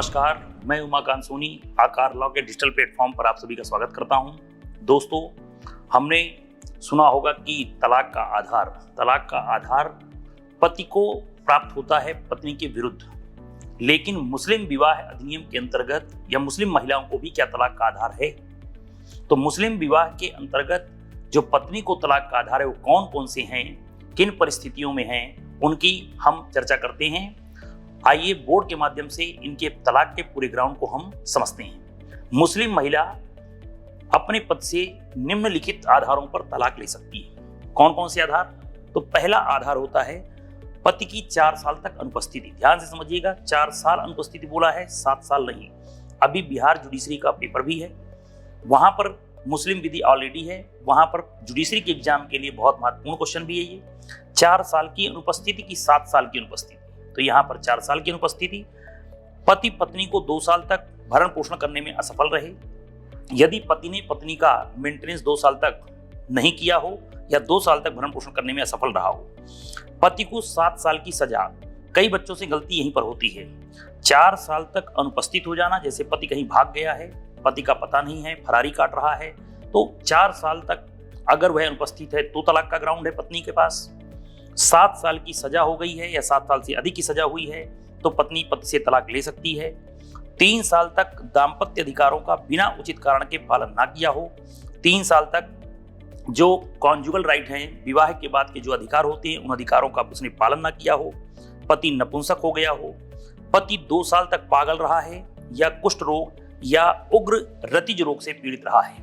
नमस्कार, मैं उमाकांत सोनी आकार लॉ के डिजिटल प्लेटफॉर्म पर आप सभी का स्वागत करता हूं। दोस्तों, हमने सुना होगा कि तलाक का आधार पति को प्राप्त होता है पत्नी के विरुद्ध। लेकिन मुस्लिम विवाह अधिनियम के अंतर्गत या मुस्लिम महिलाओं को भी क्या तलाक का आधार है? तो मुस्लिम विवाह के अंतर्गत जो पत्नी को तलाक का आधार है वो कौन कौन से हैं, किन परिस्थितियों में हैं, उनकी हम चर्चा करते हैं। आइए बोर्ड के माध्यम से इनके तलाक के पूरे ग्राउंड को हम समझते हैं। मुस्लिम महिला अपने पति से निम्नलिखित आधारों पर तलाक ले सकती है। कौन कौन से आधार? तो पहला आधार होता है पति की 4 साल तक अनुपस्थिति। ध्यान से समझिएगा, 4 साल अनुपस्थिति बोला है, 7 साल नहीं। अभी बिहार जुडिशरी का पेपर भी है, वहां पर मुस्लिम विधि ऑलरेडी है, वहां पर जुडिशरी के एग्जाम के लिए बहुत महत्वपूर्ण क्वेश्चन भी है ये। 4 साल की अनुपस्थिति की 7 साल की अनुपस्थिति, तो यहां पर 4 साल की अनुपस्थिति। पति पत्नी को 2 साल तक भरण पोषण करने में असफल रहे। यदि पति ने पत्नी का मेंटेनेंस 2 साल तक नहीं किया हो या 2 साल तक भरण पोषण करने में असफल रहा हो। पति को 7 साल की सजा। कई बच्चों से गलती यहीं पर होती है। 4 साल तक अनुपस्थित हो जाना, जैसे पति कहीं भाग गया है, पति का पता नहीं है, फरारी काट रहा है, तो 4 साल तक अगर वह अनुपस्थित है तो तलाक का ग्राउंड है पत्नी के पास। 7 साल की सजा हो गई है या 7 साल से अधिक की सजा हुई है तो पत्नी पति से तलाक ले सकती है। 3 साल तक दाम्पत्य अधिकारों का बिना उचित कारण के पालन ना किया हो। 3 साल तक जो कॉन्जुगल राइट हैं, विवाह के बाद के जो अधिकार होते हैं, उन अधिकारों का उसने पालन ना किया हो। पति नपुंसक हो गया हो। पति 2 साल तक पागल रहा है या कुष्ठ रोग या उग्र रतिज रोग से पीड़ित रहा है।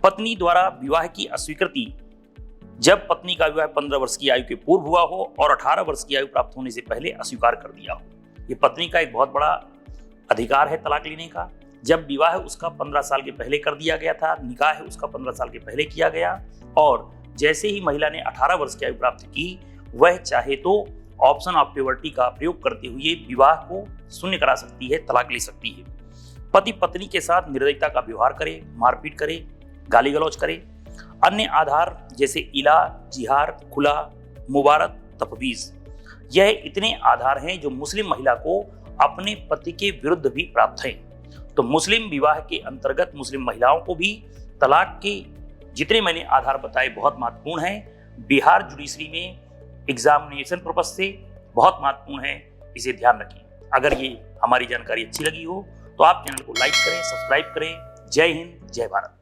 पत्नी द्वारा विवाह की अस्वीकृति, जब पत्नी का विवाह 15 वर्ष की आयु के पूर्व हुआ हो और 18 वर्ष की आयु प्राप्त होने से पहले अस्वीकार कर दिया हो। ये पत्नी का एक बहुत बड़ा अधिकार है तलाक लेने का। जब विवाह उसका 15 साल के पहले कर दिया गया था, निकाह है उसका 15 साल के पहले किया गया, और जैसे ही महिला ने 18 वर्ष की आयु प्राप्त की, वह चाहे तो ऑप्शन ऑफ प्योरिटी का प्रयोग करते हुए विवाह को शून्य करा सकती है, तलाक ले सकती है। पति पत्नी के साथ निर्दयता का व्यवहार करे, मारपीट करे, गाली गलौज करे। अन्य आधार जैसे इला, जिहार, खुला, मुबारक, तफवीज, यह इतने आधार हैं जो मुस्लिम महिला को अपने पति के विरुद्ध भी प्राप्त हैं। तो मुस्लिम विवाह के अंतर्गत मुस्लिम महिलाओं को भी तलाक के जितने मैंने आधार बताए बहुत महत्वपूर्ण हैं। बिहार जुडिशरी में एग्जामिनेशन पर्पज से बहुत महत्वपूर्ण है, इसे ध्यान रखें। अगर ये हमारी जानकारी अच्छी लगी हो तो आप चैनल को लाइक करें, सब्सक्राइब करें। जय हिंद, जय भारत।